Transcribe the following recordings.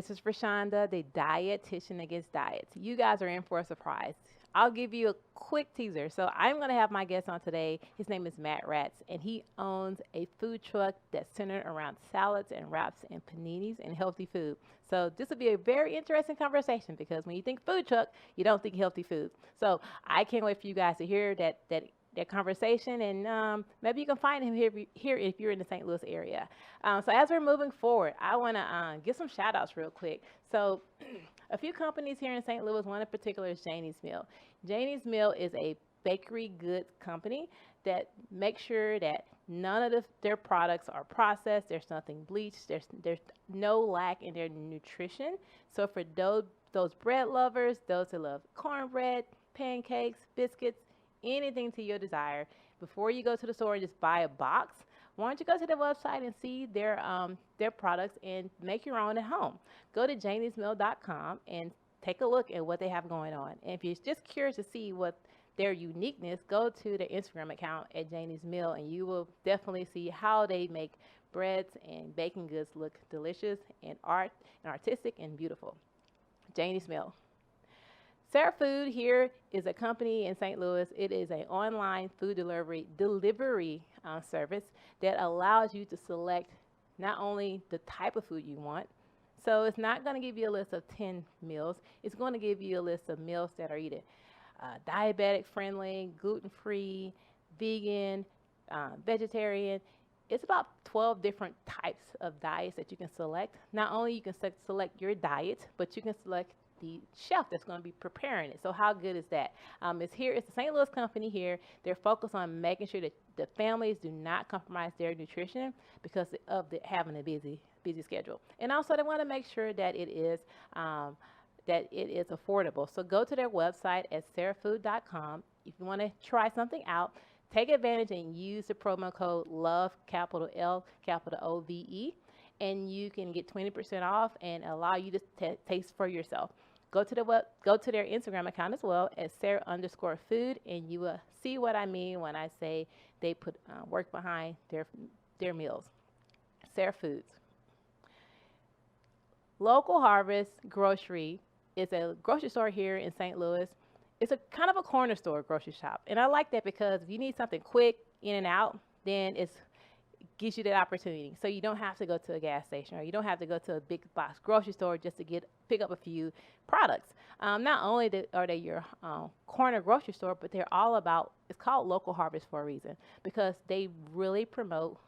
this is Rashonda, the dietitian against diets. You guys are in for a surprise. I'll give you a quick teaser. So I'm going to have my guest on today. His name is Matt Ratz, and he owns a food truck that's centered around salads and wraps and paninis and healthy food. So this will be a very interesting conversation because when you think food truck, you don't think healthy food. So I can't wait for you guys to hear that conversation, and maybe you can find him here if you're in the St. Louis area. So as we're moving forward, I want to give some shout outs real quick. So a few companies here in St. Louis, one in particular is Janie's Mill. Janie's Mill is a bakery goods company that makes sure that none of their products are processed. There's nothing bleached. There's no lack in their nutrition. So for those bread lovers, those who love cornbread, pancakes, biscuits, anything to your desire, before you go to the store and just buy a box, why don't you go to their website and see their products and make your own at home. Go to janiesmill.com and take a look at what they have going on. And if you're just curious to see what their uniqueness, go to their Instagram account at Janie's Mill, and you will definitely see how they make breads and baking goods look delicious and artistic and beautiful. Janie's Mill. Sarah Food here is a company in St. Louis. It is an online food delivery service that allows you to select not only the type of food you want. So it's not going to give you a list of 10 meals. It's going to give you a list of meals that are either diabetic friendly, gluten-free, vegan, vegetarian. It's about 12 different types of diets that you can select. Not only you can select your diet, but you can select the chef that's going to be preparing it. So how good is that? It's the St. Louis company here. They're focused on making sure that the families do not compromise their nutrition because of having a busy schedule. And also they want to make sure that it is affordable. So go to their website at sarahfood.com. If you want to try something out, take advantage and use the promo code LOVE, capital L, capital OVE, and you can get 20% off and allow you to taste for yourself. Go to their Instagram account as well as Sarah_food, and you will see what I mean when I say they put work behind their meals. Sarah Foods. Local Harvest Grocery is a grocery store here in St. Louis. It's a kind of a corner store grocery shop, and I like that because if you need something quick, in and out, then it gives you that opportunity. So you don't have to go to a gas station, or you don't have to go to a big box grocery store just to pick up a few products. Not only are they your corner grocery store, but they're all about, it's called Local Harvest for a reason, because they really promote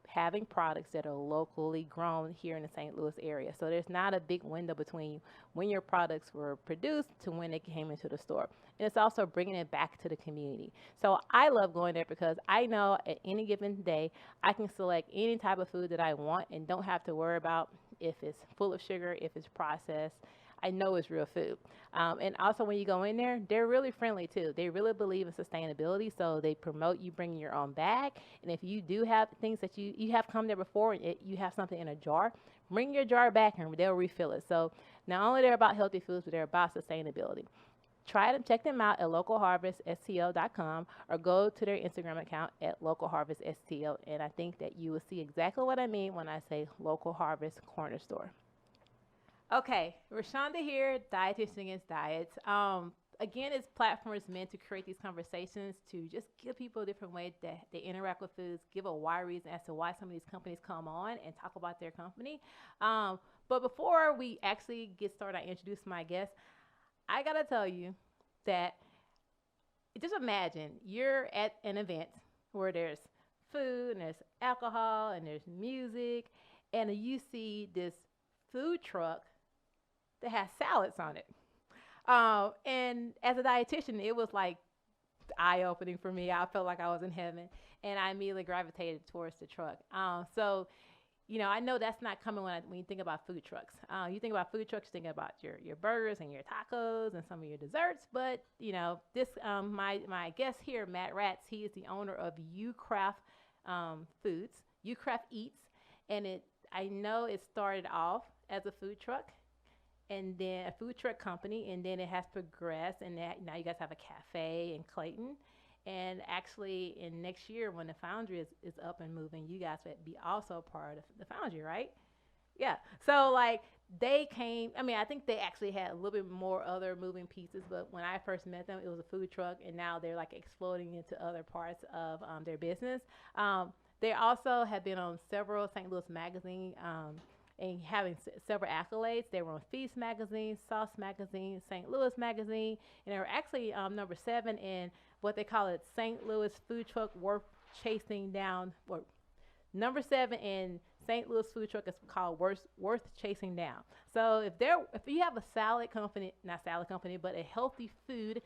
having products that are locally grown here in the St. Louis area. So there's not a big window between when your products were produced to when they came into the store. And it's also bringing it back to the community. So I love going there because I know at any given day, I can select any type of food that I want and don't have to worry about if it's full of sugar, if it's processed. I know it's real food. And also when you go in there, they're really friendly too. They really believe in sustainability, so they promote you bringing your own bag. And if you do have things that you have come there before and you have something in a jar, bring your jar back and they'll refill it. So not only they're about healthy foods, but they're about sustainability. Try them, check them out at localharveststl.com or go to their Instagram account at localharveststl. And I think that you will see exactly what I mean when I say Local Harvest Corner Store. Okay, Rashonda here, Dietitian Against Diets. Again, this platform is meant to create these conversations to just give people a different way that they interact with foods, give a why reason as to why some of these companies come on and talk about their company. But before we actually get started, I introduce my guest. I got to tell you that just imagine you're at an event where there's food and there's alcohol and there's music, and you see this food truck that has salads on it. And as a dietitian, it was like eye-opening for me. I felt like I was in heaven, and I immediately gravitated towards the truck. So, I know that's not coming when you think about food trucks. You think about food trucks, you think about your burgers and your tacos and some of your desserts. But, this my guest here, Matt Ratz, he is the owner of Ukraft Foods, Ukraft Eats, and I know it started off as a food truck, and then a food truck company, and then it has progressed, and now you guys have a cafe in Clayton. And actually, in next year, when the foundry is up and moving, you guys would be also part of the foundry, right? Yeah. So, they came. I mean, I think they actually had a little bit more other moving pieces, but when I first met them, it was a food truck, and now they're like exploding into other parts of their business. They also have been on several St. Louis magazine and having several accolades. They were on Feast magazine, Sauce magazine, St. Louis magazine, and they were actually number 7 in what they call it St. Louis food truck worth chasing down, or number 7 in St. Louis food truck is called worth chasing down. So if you have a salad company, not salad company, but a healthy food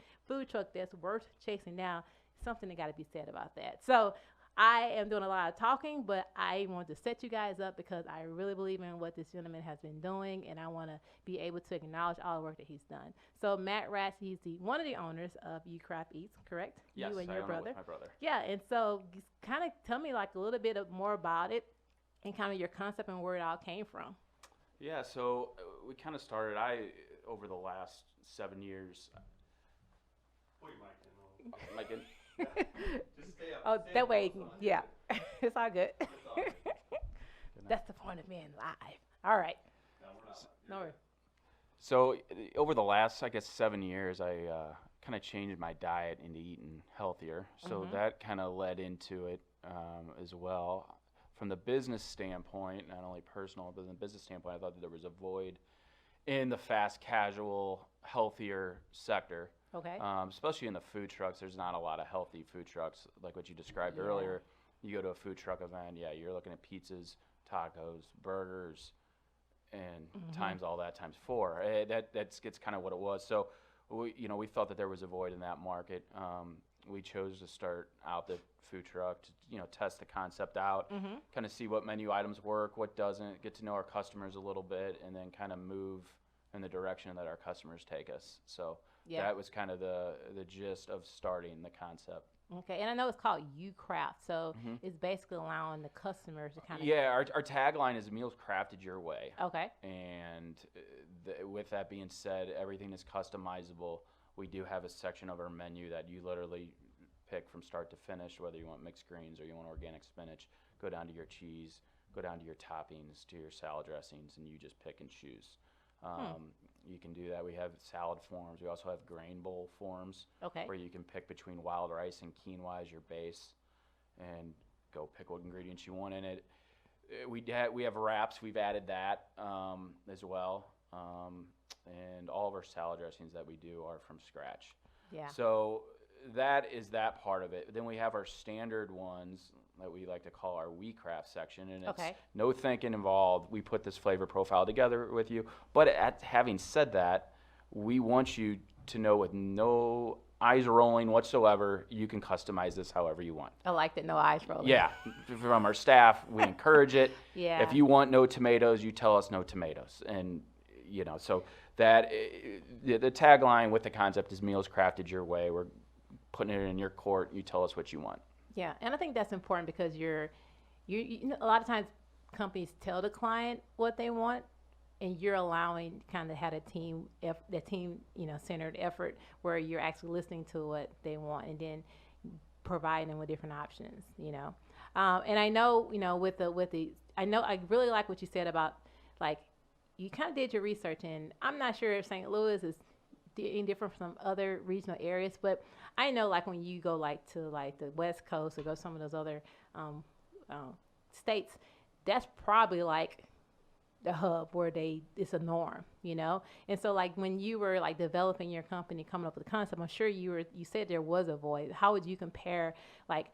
truck that's worth chasing down, something that got to be said about that. So I am doing a lot of talking, but I want to set you guys up because I really believe in what this gentleman has been doing, and I want to be able to acknowledge all the work that he's done. So Matt Ratz, he's one of the owners of Ukraft Eats, correct? Yes, you and I your own it brother. with my brother. Yeah, and so kind of tell me like a little bit more about it and kind of your concept and where it all came from. Yeah, so we kind of started, over the last 7 years. Put your mic in. Like in, Just stay up. Oh, Stay that up way, close on. yeah, it's all good. It's all good. That's the point of being live. All right. No, we're not. No worries. So over the last, I guess, 7 years, I kind of changed my diet into eating healthier. So that kind of led into it as well. From the business standpoint, not only personal, but from the business standpoint, I thought that there was a void in the fast casual, healthier sector. Okay. Especially in the food trucks, there's not a lot of healthy food trucks like what you described earlier. You go to a food truck event, you're looking at pizzas, tacos, burgers, and times all that times 4. That's kind of what it was. So we felt that there was a void in that market. We chose to start out the food truck to test the concept out, kind of see what menu items work, what doesn't, get to know our customers a little bit, and then kind of move in the direction that our customers take us. So that was kind of the gist of starting the concept. Okay, and I know it's called Ukraft, so it's basically allowing the customers to kind of. Yeah, our tagline is meals crafted your way. Okay. And with that being said, everything is customizable. We do have a section of our menu that you literally pick from start to finish, whether you want mixed greens or you want organic spinach, go down to your cheese, go down to your toppings, to your salad dressings, and you just pick and choose. You can do that. We have salad forms. We also have grain bowl forms where you can pick between wild rice and quinoa as your base and go pick what ingredients you want in it. We have wraps. We've added that as well. And all of our salad dressings that we do are from scratch. Yeah. So that is that part of it. Then we have our standard ones that we like to call our Ukraft section, and it's no thinking involved. We put this flavor profile together with you. But having said that, we want you to know with no eyes rolling whatsoever, you can customize this however you want. I like that, no eyes rolling. Yeah, from our staff, we encourage it. Yeah. If you want no tomatoes, you tell us no tomatoes. And, so that the tagline with the concept is meals crafted your way. We're putting it in your court. You tell us what you want. Yeah, and I think that's important because you a lot of times companies tell the client what they want, and you're allowing kind of have a team centered effort where you're actually listening to what they want and then providing them with different options. And I know I really like what you said about like you kind of did your research, and I'm not sure if St. Louis is any different from other regional areas, but I know like when you go like to like the West Coast or go some of those other states, that's probably like the hub where it's a norm, And so like when you were like developing your company, coming up with the concept, I'm sure you said there was a void. How would you compare like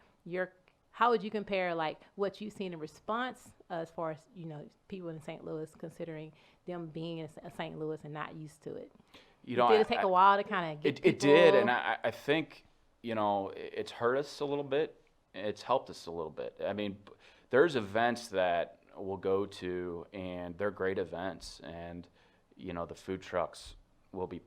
what you've seen in response as far as people in St. Louis considering them being in St. Louis and not used to it? Did it take a while to kind of get people? It did, and I think, it's hurt us a little bit. It's helped us a little bit. I mean, there's events that we'll go to, and they're great events, and, the food trucks will be,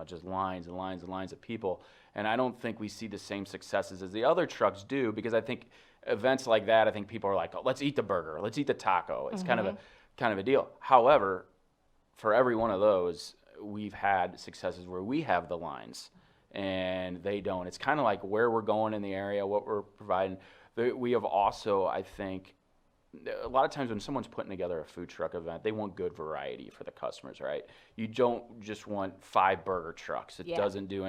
just lines and lines and lines of people, and I don't think we see the same successes as the other trucks do, because I think events like that, I think people are like, oh, let's eat the burger, let's eat the taco. It's kind of a deal. However, for every one of those, we've had successes where we have the lines and they don't. It's kind of like where we're going in the area, what we're providing. We have also, I think, a lot of times when someone's putting together a food truck event, they want good variety for the customers, right? You don't just want 5 burger trucks. It doesn't do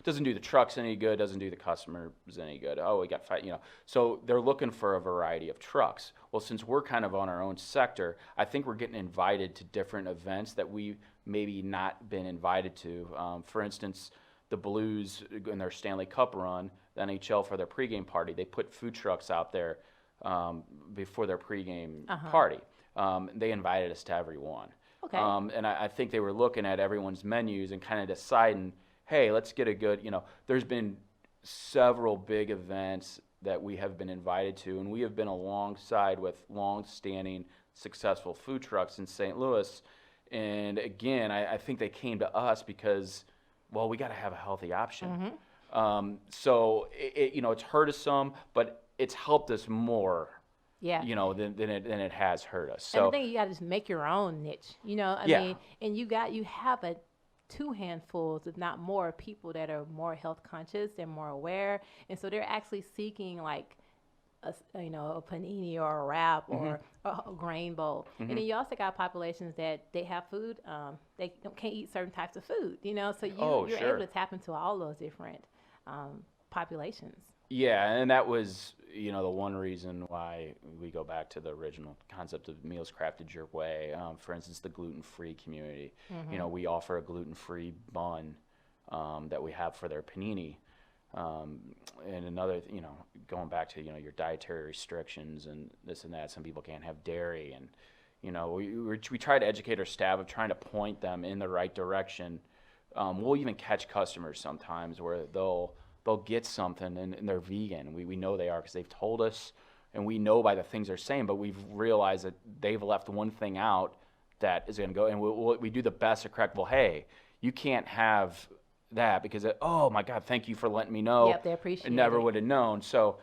the trucks any good, doesn't do the customers any good. Oh, we got 5, So they're looking for a variety of trucks. Well, since we're kind of on our own sector, I think we're getting invited to different events that we maybe not been invited to. For instance, the Blues in their Stanley Cup run, the NHL for their pregame party, they put food trucks out there before their pregame party. They invited us to every one. Okay. And I think they were looking at everyone's menus and kind of deciding, hey, let's get a good, there's been several big events that we have been invited to, and we have been alongside with long-standing successful food trucks in St. Louis. And again, I think they came to us because, well, we got to have a healthy option. So it's hurt us some, but it's helped us more, than it has hurt us. So and I think you got to just make your own niche, I mean, and you have 2 handfuls, if not more, people that are more health conscious and more aware, and so they're actually seeking like a panini or a wrap or a grain bowl. And then you also got populations that they have food, they can't eat certain types of food, so you're able to tap into all those different populations. Yeah, and that was, the one reason why we go back to the original concept of meals crafted your way. For instance, the gluten-free community. We offer a gluten-free bun that we have for their panini. And another, going back to, your dietary restrictions and this and that, some people can't have dairy. And, we try to educate our staff of trying to point them in the right direction. We'll even catch customers sometimes where they'll get something and they're vegan. We know they are because they've told us, and we know by the things they're saying, but we've realized that they've left one thing out that is going to go, and we do the best to correct, well, hey, you can't have that because, oh my God, thank you for letting me know. Yep, they appreciate it. I never would have known. So,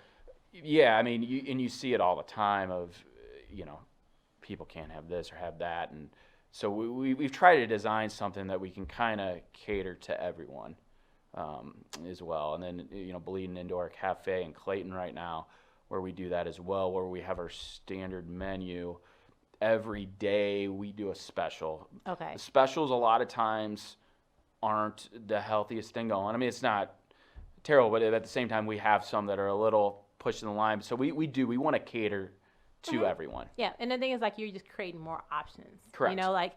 yeah, I mean, you see it all the time of, people can't have this or have that. And so we've tried to design something that we can kind of cater to everyone. As well, and then bleeding into our cafe in Clayton right now, where we do that as well, where we have our standard menu. Every day we do a special. Okay. The specials a lot of times aren't the healthiest thing going. I mean, it's not terrible, but at the same time we have some that are a little pushing the line. So we want to cater to everyone. Yeah, and the thing is, like, you're just creating more options. Correct. Like,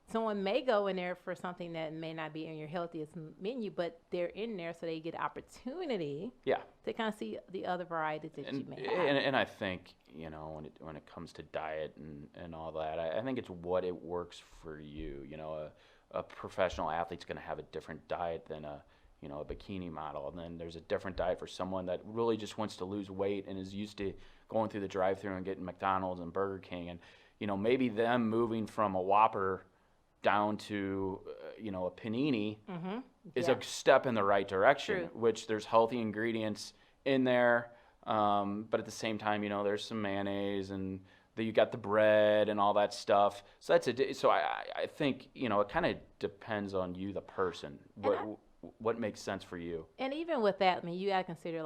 someone may go in there for something that may not be in your healthiest menu, but they're in there so they get opportunity to kind of see the other varieties that you may have. And I think, when it comes to diet and all that, I think it's what it works for you. A professional athlete's going to have a different diet than a bikini model. And then there's a different diet for someone that really just wants to lose weight and is used to going through the drive-thru and getting McDonald's and Burger King. And, maybe them moving from a Whopper down to a panini is a step in the right direction. True. Which there's healthy ingredients in there, but at the same time, there's some mayonnaise and you got the bread and all that stuff. So I think it kind of depends on you, the person, what makes sense for you. And even with that, I mean, you got to consider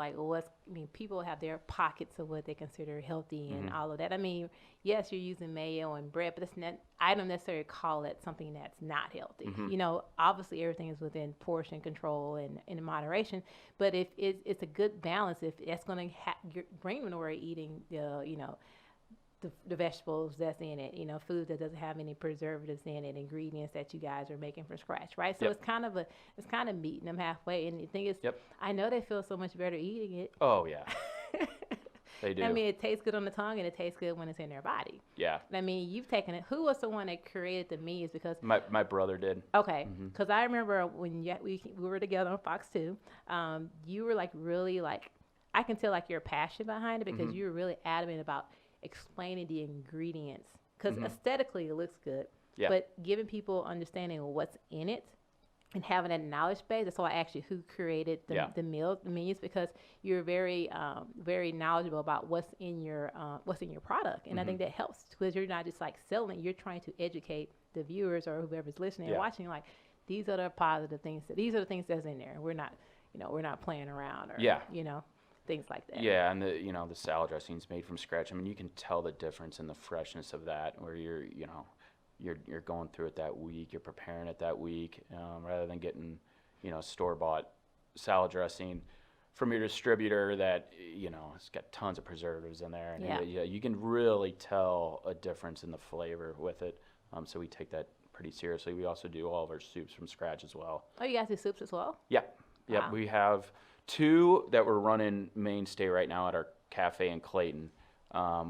people have their pockets of what they consider healthy and all of that. I mean, yes, you're using mayo and bread, but I don't necessarily call it something that's not healthy. Obviously everything is within portion control and in moderation, but if it's a good balance, if that's going to bring when we're eating the vegetables that's in it, food that doesn't have any preservatives in it, ingredients that you guys are making from scratch, right? So it's kind of meeting them halfway. And the thing is, I know they feel so much better eating it. Oh yeah, they do. I mean, it tastes good on the tongue and it tastes good when it's in their body. Yeah. I mean, you've taken it. Who was the one that created the menus? Because my brother did. Okay, because I remember when we were together on Fox 2, you were really I can tell you're passionate behind it because you were really adamant about explaining the ingredients because aesthetically it looks good, but giving people understanding of what's in it and having that knowledge base. That's why I asked you who created the menus, because you're very very knowledgeable about what's in your product, and I think that helps because you're not just selling it, you're trying to educate the viewers or whoever's listening and watching, these are the positive things, these are the things that's in there, and we're not playing around or things like that. Yeah, and the salad dressing's made from scratch. I mean, you can tell the difference in the freshness of that, where you're going through it that week, you're preparing it that week, rather than getting store-bought salad dressing from your distributor that it's got tons of preservatives in there, and Yeah. you can really tell a difference in the flavor with it. So we take that pretty seriously. We also do all of our soups from scratch as well. Oh, you guys do soups as well? Yeah. Wow. We have 2 that we're running mainstay right now at our cafe in Clayton.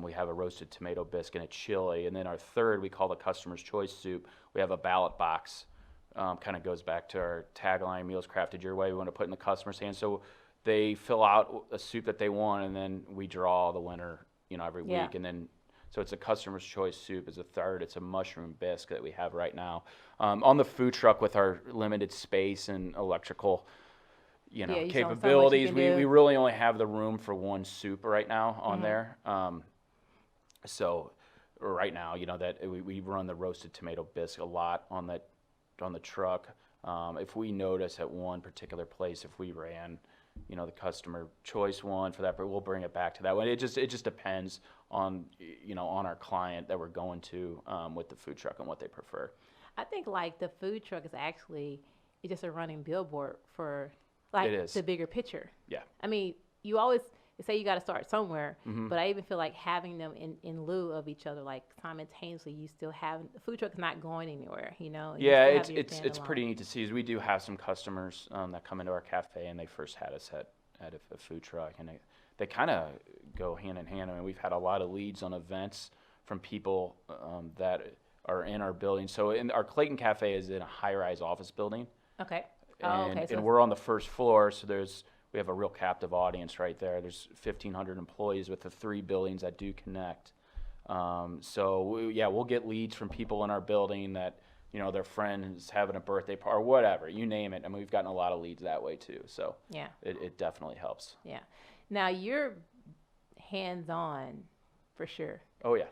We have a roasted tomato bisque and a chili, and then our third we call the customer's choice soup. We have a ballot box. Kind of goes back to our tagline, "Meals crafted your way." We want to put in the customer's hands, so they fill out a soup that they want, and then we draw the winner, every Yeah. week, and then. So it's a customer's choice soup is a third. It's a mushroom bisque that we have right now. On the food truck with our limited space and electrical, Yeah, you saw so much you capabilities, can we do. really only have the room for one soup right now on there. So right now, that we run the roasted tomato bisque a lot on the truck. If we notice at one particular place, if we ran the customer choice one for that, but we'll bring it back to that one. It just depends on on our client that we're going to with the food truck and what they prefer. I think like the food truck is actually it's just a running billboard for like It is. the bigger picture. Yeah. I mean, you always say you got to start somewhere, Mm-hmm. but I even feel like having them in lieu of each other, like simultaneously, you still have the food truck is not going anywhere. You Yeah, still it's have your it's standalone. pretty neat to see. We do have some customers that come into our cafe and they first had us at a food truck, and they kind of go hand in hand. I mean, we've had a lot of leads on events from people that are in our building. So our Clayton Cafe is in a high-rise office building. Okay. And, Oh, okay. So and we're on the first floor, so we have a real captive audience right there. There's 1,500 employees with the 3 buildings that do connect. We'll get leads from people in our building that their friend is having a birthday party or whatever, you name it. I mean, we've gotten a lot of leads that way too. So yeah. it definitely helps. Yeah. Now you're hands-on for sure. Oh yeah.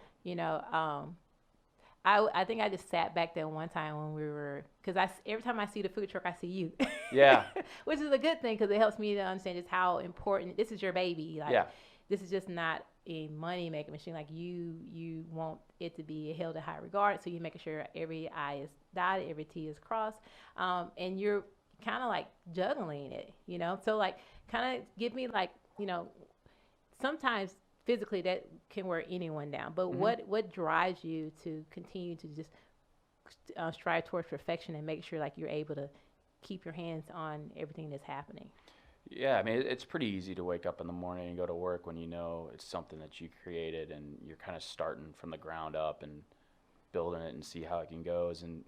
I think I just sat back there one time when we were, because every time I see the food truck, I see you. Yeah. Which is a good thing because it helps me to understand just how important this is your baby. Like, Yeah. This is just not a money making machine. Like you want it to be held in high regard, so you're making sure every I is dotted, every T is crossed, and you're kind of like juggling it, So like, kind of give me like, sometimes physically that can wear anyone down, but what drives you to continue to just strive towards perfection and make sure like you're able to keep your hands on everything that's happening? Yeah, I mean, it's pretty easy to wake up in the morning and go to work when it's something that you created and you're kind of starting from the ground up and building it and see how it can go. And,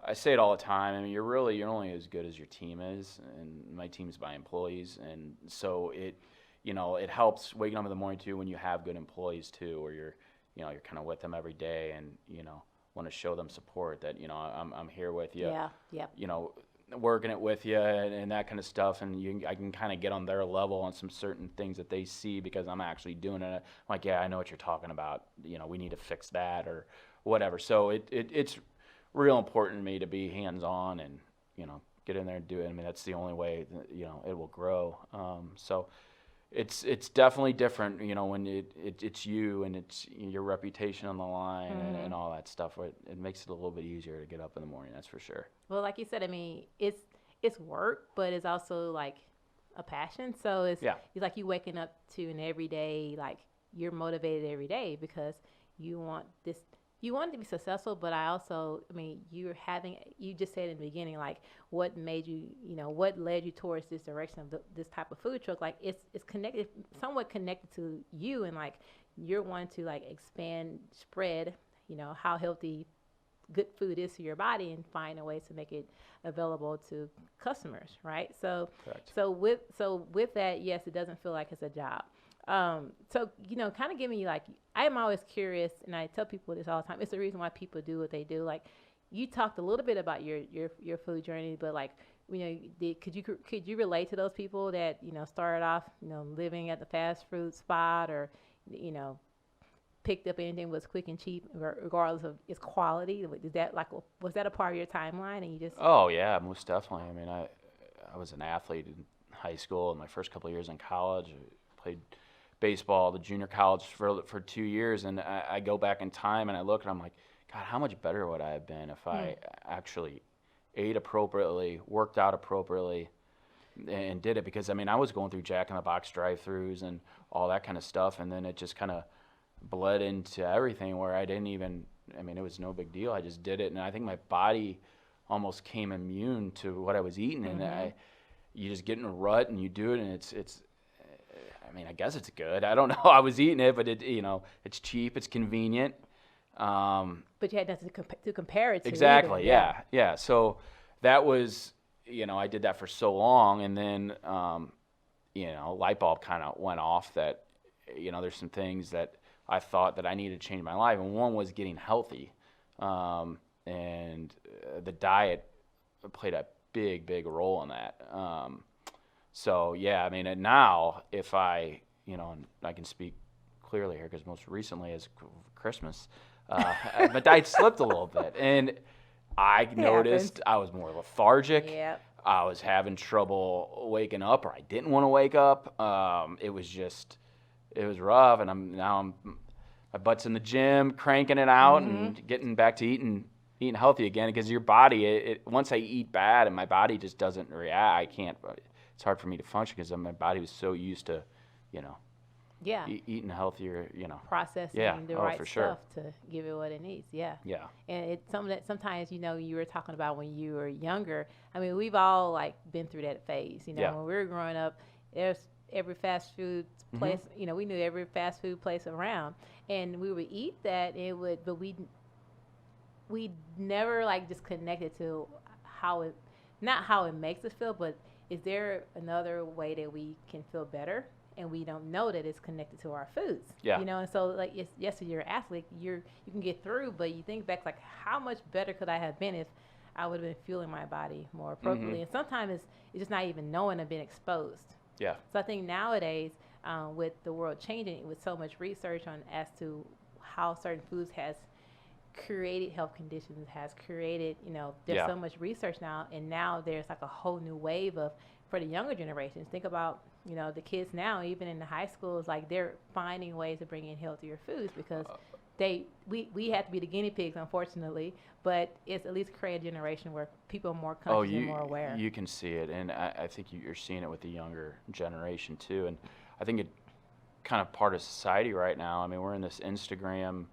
I say it all the time. I mean, you're only as good as your team is, and my team's my employees. And so it helps waking up in the morning too when you have good employees too, where you're kind of with them every day and, want to show them support that, I'm here with you. Yeah. Yep. Working it with you and that kind of stuff, and I can kind of get on their level on some certain things that they see because I'm actually doing it. I'm like, yeah, I know what you're talking about. We need to fix that or whatever. So it's real important to me to be hands-on and get in there and do it. I mean, that's the only way that, it will grow. So it's definitely different, when it's you and it's your reputation on the line and all that stuff. It makes it a little bit easier to get up in the morning, that's for sure. Well, like you said, I mean, it's work, but it's also like a passion. So it's like you waking up to an everyday, like you're motivated every day because you want it to be successful, but I mean, you just said in the beginning, like what made you, what led you towards this direction of this type of food truck? Like it's connected, somewhat connected to you, and like you're wanting to like spread, how healthy good food is to your body and find a way to make it available to customers, right? So, Correct. so with that, yes, it doesn't feel like it's a job. So, kind of giving you like, I'm always curious, and I tell people this all the time. It's the reason why people do what they do. Like, you talked a little bit about your food journey, but like, could you relate to those people that started off living at the fast food spot or picked up anything was quick and cheap regardless of its quality? Was that a part of your timeline and you just? Oh yeah, most definitely. I mean, I was an athlete in high school and my first couple of years in college. I played baseball, the junior college for 2 years, and I go back in time and I look and I'm like, God, how much better would I have been if I actually ate appropriately, worked out appropriately, and did it? Because I mean, I was going through Jack in the Box drive-throughs and all that kind of stuff, and then it just kind of bled into everything where I didn't even, I mean, it was no big deal. I just did it, and I think my body almost came immune to what I was eating, and you just get in a rut and you do it, and it's I mean, I guess it's good. I don't know. I was eating it, but it's cheap, it's convenient. But you had nothing to compare it to. Exactly. Either. Yeah. So that was, I did that for so long, and then, light bulb kind of went off that, there's some things that I thought that I needed to change my life, and one was getting healthy, and the diet played a big role in that. So yeah, I mean, and now if I, and I can speak clearly here because most recently is Christmas, my diet slipped a little bit, and I noticed I was more lethargic. Yep. I was having trouble waking up, or I didn't want to wake up. It was rough, and my butt's in the gym, cranking it out, and getting back to eating healthy again. Because your body, once I eat bad, and my body just doesn't react. I can't. It's hard for me to function because my body was so used to, eating healthier, processing the right for stuff to give it what it needs. Yeah. And it's something that sometimes, you were talking about when you were younger. I mean, we've all been through that phase. When we were growing up, there's every fast food place. We knew every fast food place around, and we would eat that. But we never just connected to not how it makes us feel, but is there another way that we can feel better? And we don't know that it's connected to our foods. Yeah. And so yes, you're an athlete, you can get through, but you think back how much better could I have been if I would have been fueling my body more appropriately? And sometimes it's just not even knowing I've been exposed. Yeah. So I think nowadays, with the world changing, with so much research as to how certain foods has created health conditions, has created, there's so much research now, and now there's a whole new wave for the younger generations. Think about, the kids now, even in the high schools, they're finding ways to bring in healthier foods because we have to be the guinea pigs, unfortunately, but it's at least create a generation where people are more conscious and more aware. You can see it, and I think you're seeing it with the younger generation too, and I think it kind of part of society right now. I mean, we're in this Instagram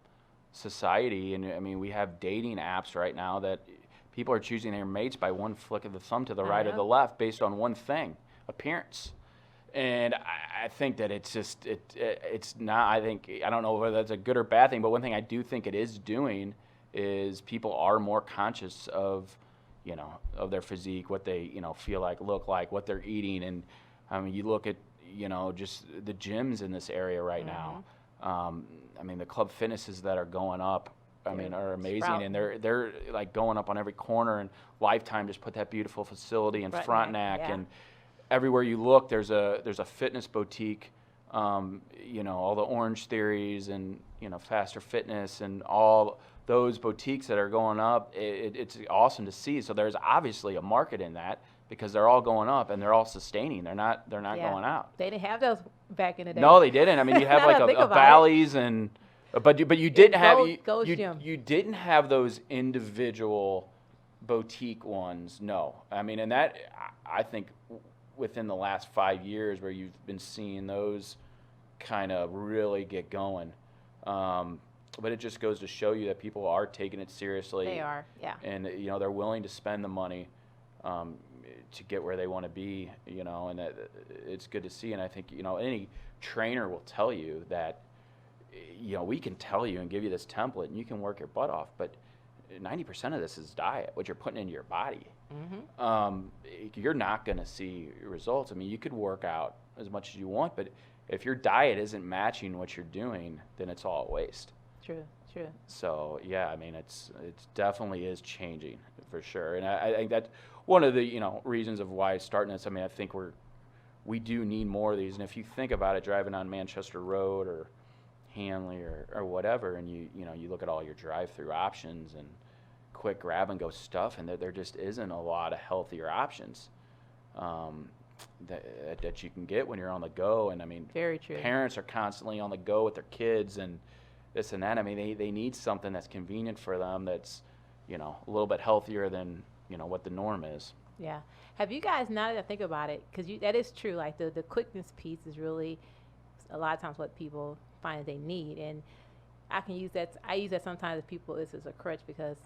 society, and I mean, we have dating apps right now that people are choosing their mates by one flick of the thumb to the right or the left based on one thing, appearance. And I think that it's just it's not. I don't know whether that's a good or bad thing, but one thing I do think it is doing is people are more conscious of of their physique, what they feel like, look like, what they're eating, and I mean, you look at just the gyms in this area right now. I mean, the club fitnesses that are going up, I mean, are amazing, and they're going up on every corner. And Lifetime just put that beautiful facility in Frontenac, and everywhere you look, there's a fitness boutique. All the Orange Theories and Faster Fitness and all those boutiques that are going up. It's awesome to see. So there's obviously a market in that because they're all going up and they're all sustaining. They're not going out. They didn't have those back in the day. No, they didn't. I mean, you have a Bally's and. But you didn't have you didn't have those individual boutique ones. No, I mean, and that I think within the last 5 years where you've been seeing those kind of really get going. But it just goes to show you that people are taking it seriously. They are, yeah. And they're willing to spend the money to get where they want to be. And that it's good to see. And I think any trainer will tell you that. We can tell you and give you this template, and you can work your butt off, but 90% of this is diet, what you're putting into your body. You're not going to see results. I mean, you could work out as much as you want, but if your diet isn't matching what you're doing, then it's all a waste. True. So, yeah, I mean, it definitely is changing for sure. And I think that's one of the, reasons of why starting this. I mean, I think we do need more of these. And if you think about it, driving on Manchester Road or Hanley or whatever, and you look at all your drive-through options and quick grab and go stuff, and there just isn't a lot of healthier options. that you can get when you're on the go. And I mean, Very true. parents are constantly on the go with their kids and this and that. I mean, they need something that's convenient for them, that's, a little bit healthier than, what the norm is. Yeah. Have you guys, now that I think about it, because that is true, like the quickness piece is really a lot of times what people find that they need. And I use that sometimes with people as a crutch, because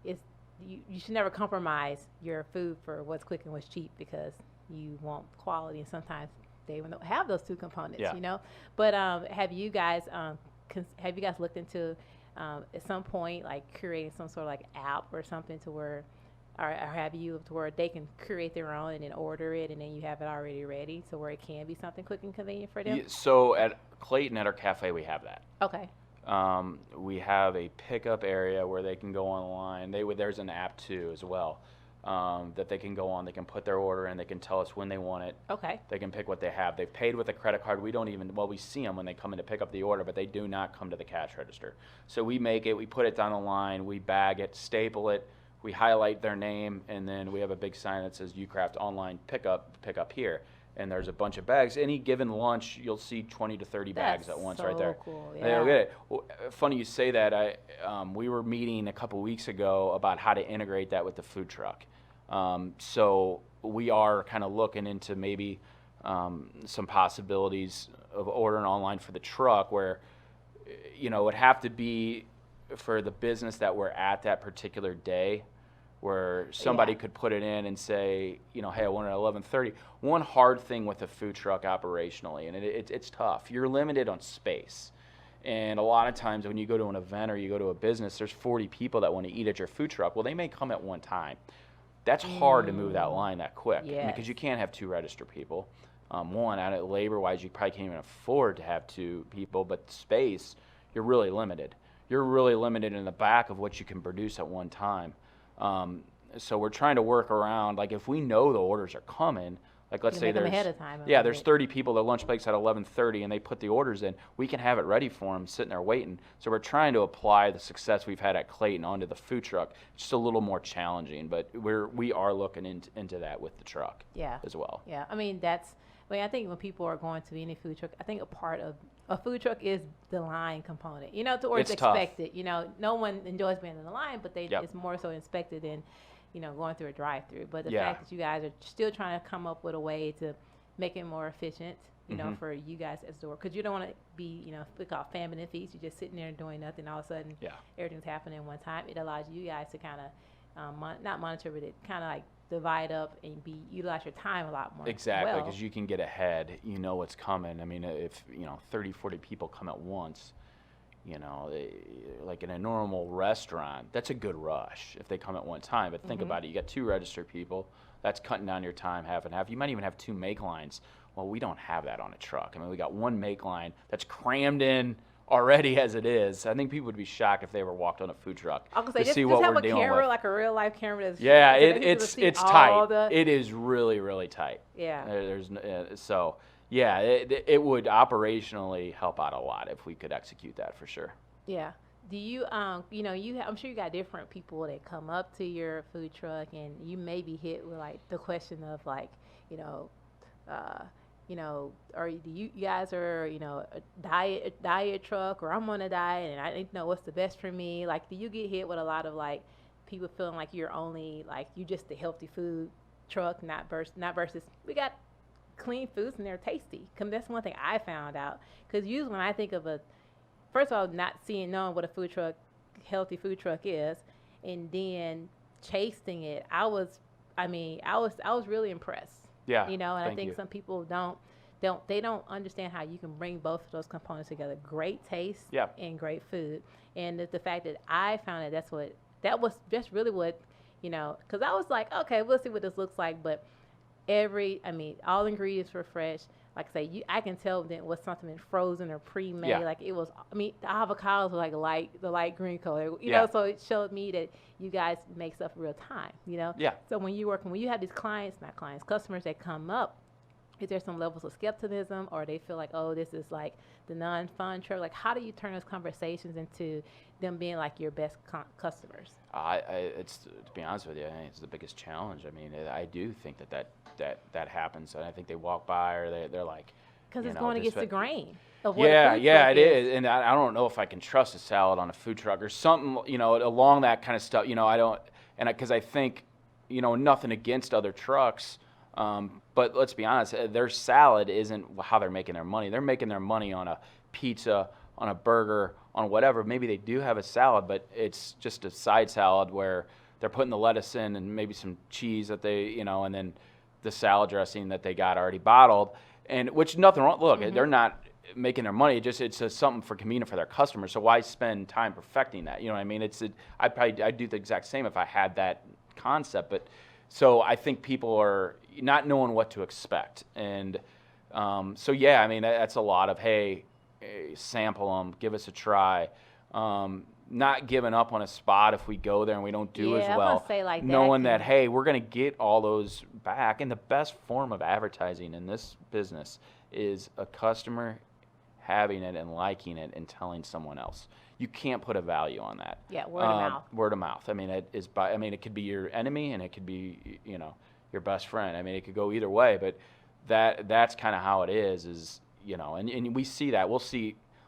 you should never compromise your food for what's quick and what's cheap, because you want quality, and sometimes they don't have those two components, Yeah. But have you guys looked into at some point like creating some sort of like app or something to where, or have you to where they can create their own and then order it, and then you have it already ready, so where it can be something quick and convenient for them? So at Clayton, at our cafe, we have that. Okay. We have a pickup area where they can go online. There's an app too as well, that they can go on. They can put their order in. They can tell us when they want it. Okay. They can pick what they have. They've paid with a credit card. We see them when they come in to pick up the order, but they do not come to the cash register. So we make it, we put it down the line, we bag it, staple it, we highlight their name, and then we have a big sign that says Ukraft online pick up here. And there's a bunch of bags. Any given lunch, you'll see 20 to 30 bags at once, right there. Cool. Yeah. They'll get it. Well, funny you say that. We were meeting a couple weeks ago about how to integrate that with the food truck. So we are kind of looking into maybe some possibilities of ordering online for the truck, where it would have to be for the business that we're at that particular day, where somebody could put it in and say, hey, I want it at 11:30. One hard thing with a food truck operationally, and it's tough, you're limited on space. And a lot of times when you go to an event or you go to a business, there's 40 people that want to eat at your food truck. Well, they may come at one time. That's hard to move that line that quick, because you can't have 2 register people. One, labor-wise, you probably can't even afford to have 2 people, but space, you're really limited. You're really limited in the back of what you can produce at one time. So we're trying to work around, like if we know the orders are coming, like let's say there's ahead of time, there's 30 people, their lunch break's at 11:30, and they put the orders in, we can have it ready for them sitting there waiting. So we're trying to apply the success we've had at Clayton onto the food truck. It's just a little more challenging, but we are looking into that with the truck as well. Yeah, I think when people are going to any food truck, I think a part of a food truck is the line component, to where it's expected. No one enjoys being in the line, but it's more so expected than, going through a drive-through. But the fact that you guys are still trying to come up with a way to make it more efficient, for you guys as the work, because you don't want to be, we call famine and feast. You're just sitting there doing nothing. All of a sudden, everything's happening at one time. It allows you guys to kind of not monitor, but it kind of like divide up and utilize your time a lot more. Exactly, because you can get ahead. You know what's coming. I mean, if 30, 40 people come at once, like in a normal restaurant, that's a good rush if they come at one time. But think about it. You got 2 registered people. That's cutting down your time half and half. You might even have 2 make lines. Well, we don't have that on a truck. I mean, we got 1 make line that's crammed in already as it is. I think people would be shocked if they ever walked on a food truck to see what we're dealing with. Just have a camera, like a real life camera. It's tight. It is really, really tight. Yeah. It would operationally help out a lot if we could execute that for sure. Yeah. Do you, I'm sure you got different people that come up to your food truck, and you may be hit with like the question of like, or you guys are, a diet truck, or I'm on a diet and I didn't know what's the best for me. Like, do you get hit with a lot of like people feeling like you're only like you just the healthy food truck, not versus we got clean foods and they're tasty? Cause that's one thing I found out. Cause usually when I think of first of all, knowing what a healthy food truck is, and then tasting it, I was really impressed. Yeah. And I think some people don't understand how you can bring both of those components together: great taste and great food. And the fact that I found that was just really what, because I was like, okay, we'll see what this looks like, but all ingredients were fresh. Like I say, I can tell that it was something in frozen or pre-made. Yeah. Like it was, the avocados were like the light green color, so it showed me that you guys make stuff real time, Yeah. So when you have these customers that come up, is there some levels of skepticism, or they feel like, oh, this is like the non-fun truck? Like, how do you turn those conversations into them being like your best customers? To be honest with you, I think it's the biggest challenge. I mean, I do think that that happens. And I think they walk by or they're like, Because you it's know, going this against the fa- grain of what a Yeah, food yeah, truck it is. And I don't know if I can trust a salad on a food truck or something, you know, along that kind of stuff. You know, I don't, and because I think, you know, nothing against other trucks, but let's be honest, their salad isn't how they're making their money. They're making their money on a pizza, on a burger, on whatever. Maybe they do have a salad, but it's just a side salad where they're putting the lettuce in and maybe some cheese that they, you know, and then the salad dressing that they got already bottled. And which nothing wrong. Look, they're not making their money. It's just something for convenient for their customers. So why spend time perfecting that? You know what I mean? I'd do the exact same if I had that concept. But so I think people are not knowing what to expect. And so yeah, I mean that's a lot of hey, sample them, give us a try. Not giving up on a spot if we go there and we don't do as I was well. gonna say like that, Knowing 'cause- that hey, we're going to get all those back. And the best form of advertising in this business is a customer having it and liking it and telling someone else. You can't put a value on that. Yeah, word of mouth. Word of mouth. I mean, it could be your enemy and it could be, you know, your best friend. I mean, it could go either way, but that's kind of how it is, you know, and we see that.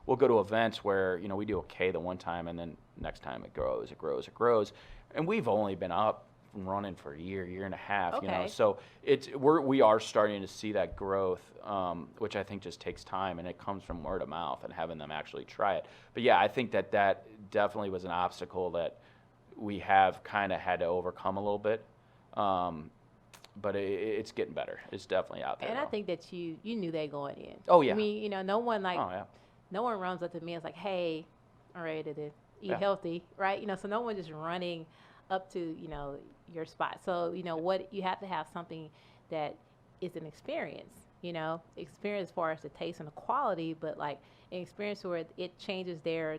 We'll go to events where, you know, we do okay the one time and then next time it grows. And we've only been up and running for a year and a half, you know. Okay. So we are starting to see that growth, which I think just takes time, and it comes from word of mouth and having them actually try it. But yeah, I think that definitely was an obstacle that we have kind of had to overcome a little bit. But it's getting better. It's definitely out there. And I though. think that you knew that going in. Oh, yeah. I mean, you know, no one Oh yeah. no one runs up to me and is like, hey, I'm ready to eat Yeah. healthy, right? You know, so no one just running up to, you know, your spot. So, you know, what you have to have something that is an experience, you know, experience as far as the taste and the quality, but like an experience where it changes their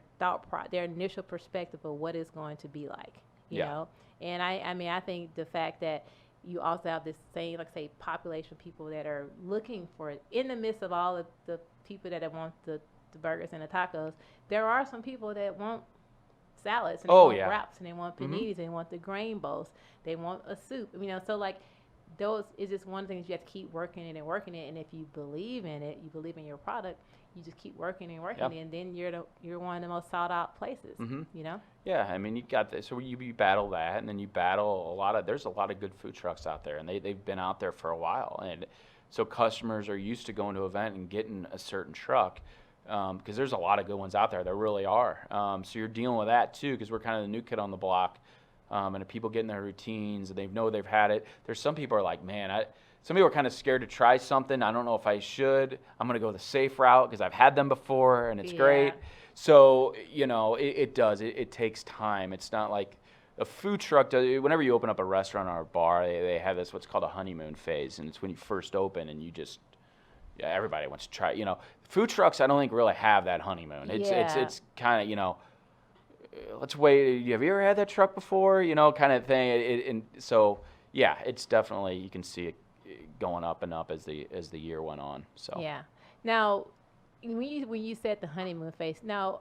their initial perspective of what it's going to be like, you Yeah. know? And I mean, I think the fact that you also have this same, like say, population of people that are looking for it in the midst of all of the people that want the burgers and the tacos, there are some people that want salads and they want wraps and they want paninis and they want the grain bowls, they want a soup, you know. So like those is just one of the things you have to keep working it, and if you believe in it, you believe in your product, you just keep working and working it, and then you're one of the most sought out places, you know. Yeah, I mean, you got this. So you battle that, and then you battle there's a lot of good food trucks out there, and they've been out there for a while, and so customers are used to going to an event and getting a certain truck. Because there's a lot of good ones out there. There really are. So you're dealing with that too, because we're kind of the new kid on the block, and people getting their routines and they know they've had it. There's some people are like, man, some people are kind of scared to try something. I don't know if I should. I'm gonna go the safe route because I've had them before and it's great. So you know, it does. It takes time. It's not like a food truck does. Whenever you open up a restaurant or a bar, they have this what's called a honeymoon phase, and it's when you first open and you just everybody wants to try. You know, food trucks I don't think really have that honeymoon. It's kind of, you know, let's wait. Have you ever had that truck before? You know, kind of thing. And so yeah, it's definitely you can see it going up and up as the year went on. So yeah. Now, when you said the honeymoon phase, now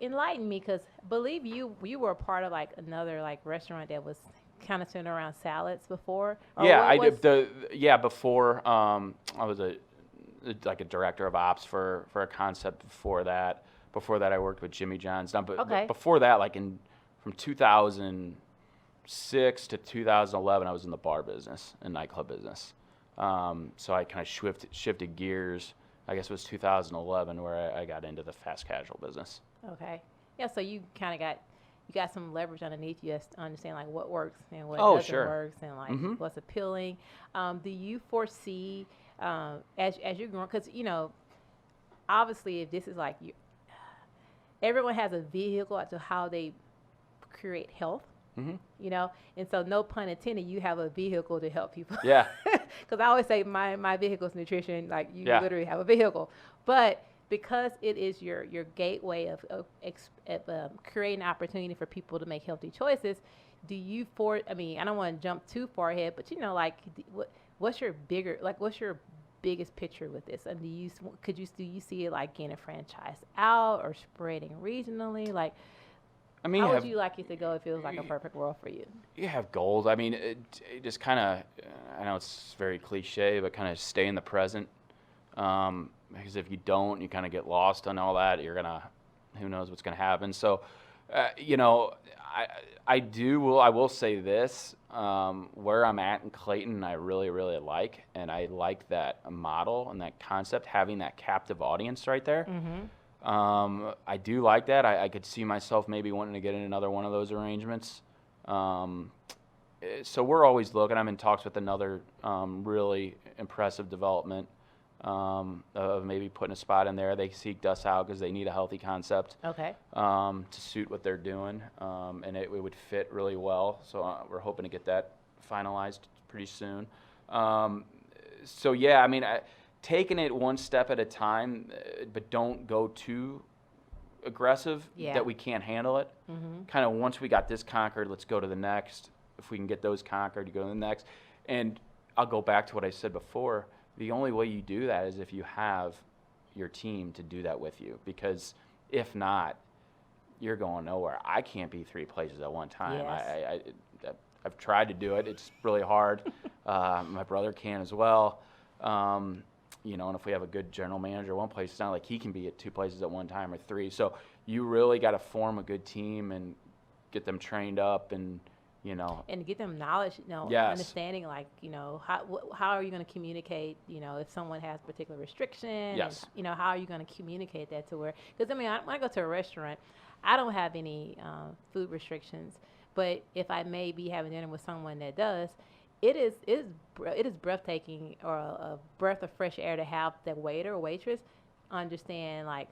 enlighten me, because believe you were a part of like another like restaurant that was kind of centered around salads before. Yeah, I did before I was like a director of ops for a concept before that. Before that, I worked with Jimmy John's. But before that, like from 2006 to 2011, I was in the bar business and nightclub business. So I kind of shifted gears. I guess it was 2011 where I got into the fast casual business. Okay. Yeah. So you kind of got some leverage underneath you to understand like what works and what doesn't work and like what's appealing. Do you foresee as you're growing, because you know, obviously if this is like everyone has a vehicle as to how they create health, you know, and so no pun intended, you have a vehicle to help people. Yeah. Because I always say my vehicle's nutrition, like you literally have a vehicle, but because it is your gateway of creating opportunity for people to make healthy choices, I mean, I don't want to jump too far ahead, but you know, like what's your biggest picture with this? And do you see it like getting a franchise out or spreading regionally? Like, I mean, How would you like it to go if it was like a perfect world for you? you have goals. I mean, it just kind of, I know it's very cliche, but kind of stay in the present. Because if you don't, you kind of get lost on all that. You're gonna, who knows what's gonna happen. So, you know, I will say this, where I'm at in Clayton, I really, really like, and I like that model and that concept, having that captive audience right there. I do like that. I could see myself maybe wanting to get in another one of those arrangements. So we're always looking. I'm in talks with another really impressive development of maybe putting a spot in there. They seeked us out because they need a healthy concept to suit what they're doing, and it would fit really well. So we're hoping to get that finalized pretty soon. So yeah, I mean, taking it one step at a time, but don't go too aggressive that we can't handle it. Kind of once we got this conquered, let's go to the next. If we can get those conquered, you go to the next. And I'll go back to what I said before. The only way you do that is if you have your team to do that with you, because if not, you're going nowhere. I can't be 3 places at one time. Yes. I've tried to do it. It's really hard. My brother can as well. You know, and if we have a good general manager at one place, it's not like he can be at 2 places at one time or 3. So you really got to form a good team and get them trained up and, you know. And get them knowledge, you know, understanding, like, you know, how are you going to communicate, you know, if someone has particular restriction, Yes. and, you know, how are you going to communicate that to where, because, I mean, when I go to a restaurant, I don't have any food restrictions, but if I may be having dinner with someone that does, it is breathtaking, or a breath of fresh air to have that waiter or waitress understand, like,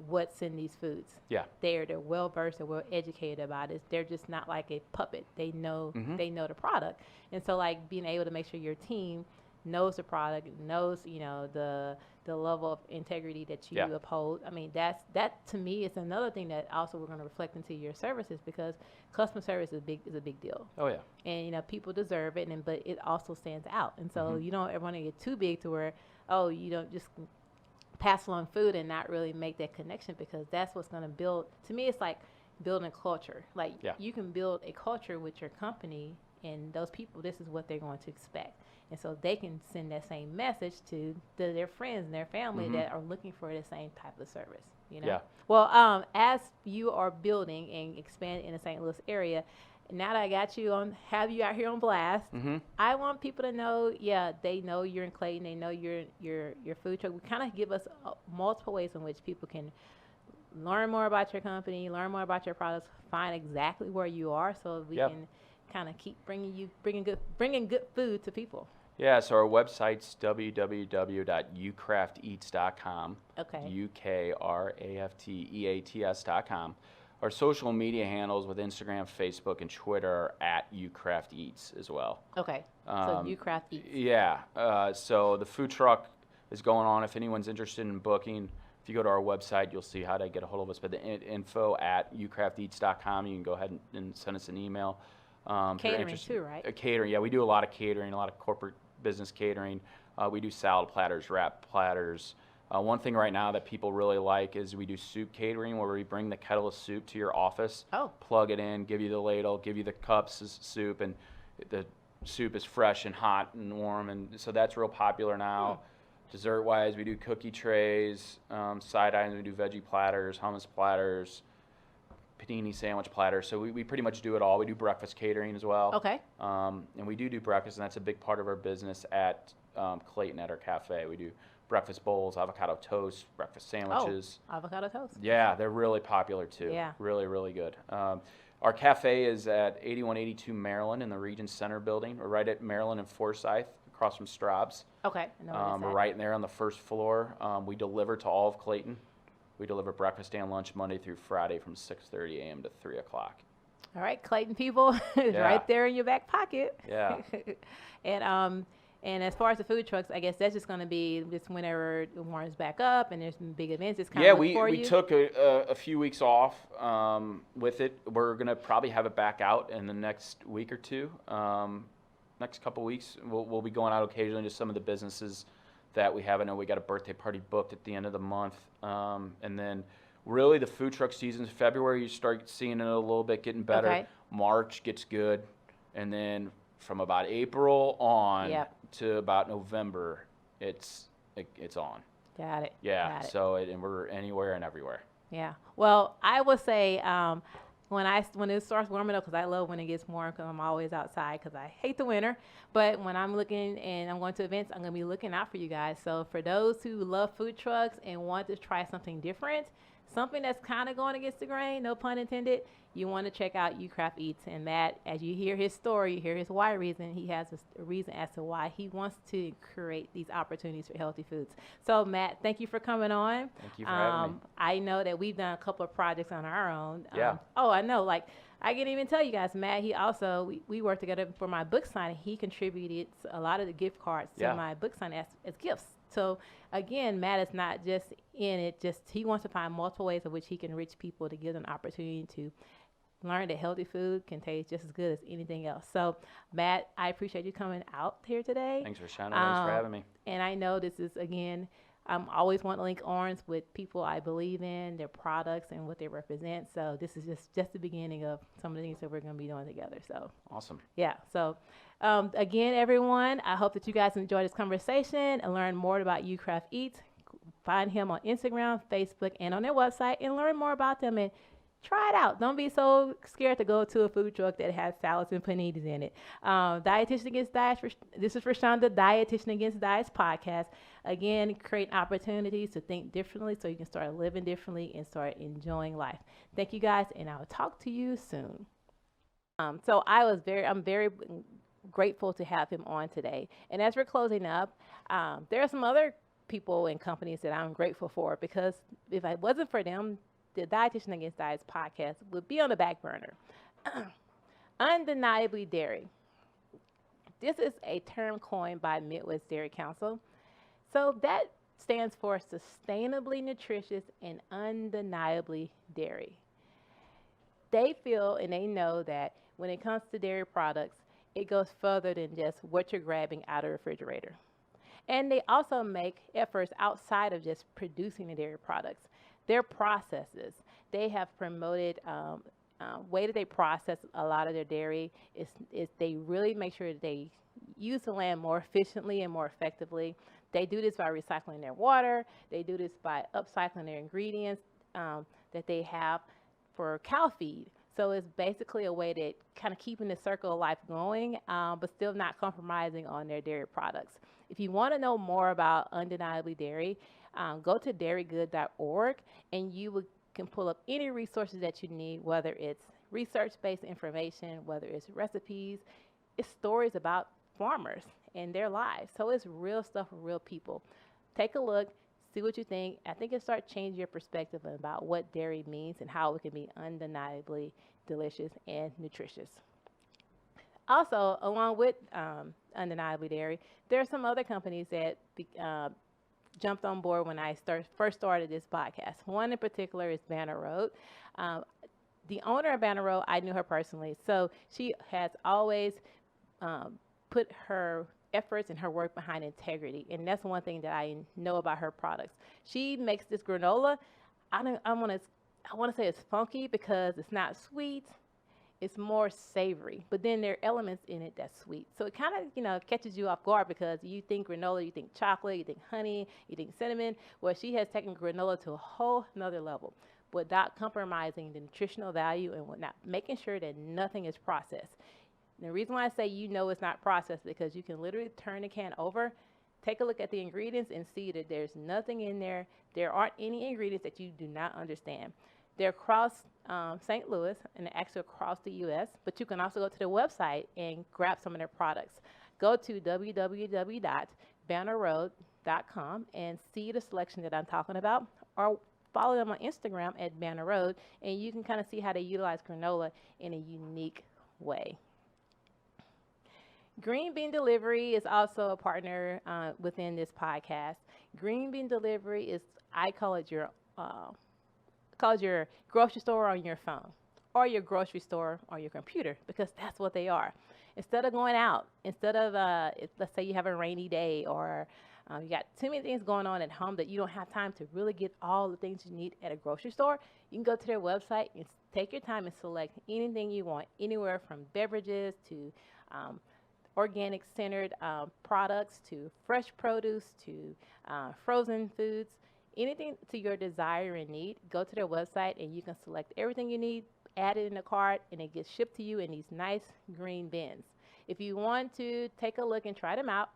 what's in these foods. Yeah. They're well versed, they're well educated about it. They're just not like a puppet. They know the product. And so, like, being able to make sure your team knows the product, knows, you know, the level of integrity that you uphold. I mean, that to me is another thing that also we're going to reflect into your services, because customer service is a big deal. Oh yeah. And, you know, people deserve it, but it also stands out. And so you don't ever want to get too big to where, oh, you don't just pass along food and not really make that connection, because that's what's going to build. To me, it's like building culture. Like, you can build a culture with your company, and those people, this is what they're going to expect. And so they can send that same message to their friends and their family that are looking for the same type of service, you know? Yeah. Well, as you are building and expanding in the St. Louis area, now that I got you have you out here on blast, I want people to know, they know you're in Clayton, they know your food truck. We kind of give us multiple ways in which people can learn more about your company, learn more about your products, find exactly where you are, so we can kind of keep bringing good food to people. Yeah, so our website's www.ukrafteats.com. Okay. UKRAFTEATS.com. Our social media handles with Instagram, Facebook, and Twitter are at Ukraft Eats as well. Okay. So Ukraft Eats. Yeah. So the food truck is going on. If anyone's interested in booking, if you go to our website, you'll see how to get a hold of us. But the info at ukrafteats.com, you can go ahead and send us an email. Catering too, right? Catering, yeah. We do a lot of catering, a lot of corporate business catering. We do salad platters, wrap platters. One thing right now that people really like is we do soup catering, where we bring the kettle of soup to your office, plug it in, give you the ladle, give you the cups of soup, and the soup is fresh and hot and warm, and so that's real popular now. Dessert-wise, we do cookie trays, side items, we do veggie platters, hummus platters, panini sandwich platters. So we pretty much do it all. We do breakfast catering as well. Okay. And we do breakfast, and that's a big part of our business at Clayton at our cafe. We do breakfast bowls, avocado toast, breakfast sandwiches. Oh, avocado toast. Yeah, they're really popular too. Yeah. Really, really good. Our cafe is at 8182 Maryland in the Region Center building. We're right at Maryland and Forsyth, across from Straub's. Okay. We're right in there on the first floor. We deliver to all of Clayton. We deliver breakfast and lunch Monday through Friday from 6:30 a.m. to 3 o'clock. All right, Clayton people, it's right there in your back pocket. Yeah. And as far as the food trucks, I guess that's just going to be just whenever it warms back up and there's some big events. It's kind of we took a few weeks off with it. We're going to probably have it back out in the next week or two. Next couple weeks, we'll be going out occasionally to some of the businesses that we have. I know we got a birthday party booked at the end of the month, and then really the food truck season, February you start seeing it a little bit getting better. Okay. March gets good, and then from about April on Yep. to about November, it's on. Got it. Yeah. Got it. So and we're anywhere and everywhere. Yeah. Well, I would say when it starts warming up, because I love when it gets warm, because I'm always outside because I hate the winter. But when I'm looking and I'm going to events, I'm going to be looking out for you guys. So for those who love food trucks and want to try something different, something that's kind of going against the grain, no pun intended, you want to check out Ukraft Eats. And Matt, as you hear his story, you hear his why reason, he has a reason as to why he wants to create these opportunities for healthy foods. So Matt, thank you for coming on. Thank you for having me. I know that we've done a couple of projects on our own. Yeah. Oh, I know. Like, I can't even tell you guys, Matt, he also, we worked together for my book signing. He contributed a lot of the gift cards to my book signing as gifts. So again, Matt is not just in it, he wants to find multiple ways in which he can reach people to give them an opportunity to learn that healthy food can taste just as good as anything else. So Matt, I appreciate you coming out here today. Thanks for Thanks for having me. And I know this is, again, I'm always want to link arms with people I believe in, their products and what they represent. So this is just the beginning of some of the things that we're going to be doing together. So awesome. Yeah. So again, everyone, I hope that you guys enjoyed this conversation and learn more about Ukraft Eats. Find him on Instagram, Facebook, and on their website, and learn more about them and try it out. Don't be so scared to go to a food truck that has salads and paninis in it. Dietitian Against Diets. This is Rashonda, Dietitian Against Diets podcast. Again, creating opportunities to think differently so you can start living differently and start enjoying life. Thank you guys, and I will talk to you soon. So I'm very grateful to have him on today. And as we're closing up, there are some other people and companies that I'm grateful for, because if it wasn't for them, the Dietitian Against Diets podcast would be on the back burner. Undeniably dairy. This is a term coined by Midwest Dairy Council. So that stands for sustainably nutritious and undeniably dairy. They feel and they know that when it comes to dairy products, it goes further than just what you're grabbing out of the refrigerator. And they also make efforts outside of just producing the dairy products. Their processes, they have promoted way that they process a lot of their dairy is they really make sure that they use the land more efficiently and more effectively. They do this by recycling their water. They do this by upcycling their ingredients that they have for cow feed. So it's basically a way that kind of keeping the circle of life going, but still not compromising on their dairy products. If you want to know more about Undeniably Dairy, go to dairygood.org and you can pull up any resources that you need, whether it's research-based information, whether it's recipes, it's stories about farmers and their lives. So it's real stuff for real people. Take a look, see what you think. I think it'll start changing your perspective about what dairy means and how it can be undeniably delicious and nutritious. Also, along with Undeniably Dairy, there are some other companies that jumped on board when I first started this podcast. One in particular is Banner Road. The owner of Banner Road, I knew her personally, so she has always put her efforts and her work behind integrity, and that's one thing that I know about her products. She makes this granola. I want to say it's funky because it's not sweet. It's more savory, but then there are elements in it that's sweet. So it kind of, catches you off guard because you think granola, you think chocolate, you think honey, you think cinnamon. Well, she has taken granola to a whole nother level without compromising the nutritional value and whatnot, making sure that nothing is processed. And the reason why I say it's not processed because you can literally turn the can over, take a look at the ingredients and see that there's nothing in there. There aren't any ingredients that you do not understand. They're across St. Louis and actually across the U.S., but you can also go to their website and grab some of their products. Go to www.bannerroad.com and see the selection that I'm talking about, or follow them on Instagram at Banner Road, and you can kind of see how they utilize granola in a unique way. Green Bean Delivery is also a partner within this podcast. Green Bean Delivery is, I call it your grocery store on your phone, or your grocery store on your computer, because that's what they are. Instead of going out, let's say you have a rainy day or You got too many things going on at home that you don't have time to really get all the things you need at a grocery store. You can go to their website and take your time and select anything you want, anywhere from beverages to organic centered products to fresh produce to frozen foods, anything to your desire and need. Go to their website and you can select everything you need, add it in the cart, and it gets shipped to you in these nice green bins. If you want to take a look and try them out,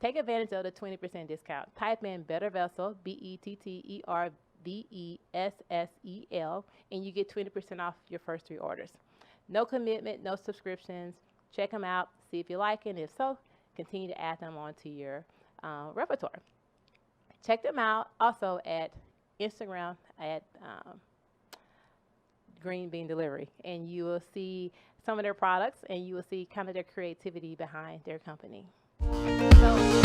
take advantage of the 20% discount. Type in Better Vessel, BETTERVESSEL, and you get 20% off your first 3 orders. No commitment, no subscriptions. Check them out, see if you like it, and if so, continue to add them onto your repertoire. Check them out also at Instagram at Green Bean Delivery, and you will see some of their products, and you will see kind of their creativity behind their company. So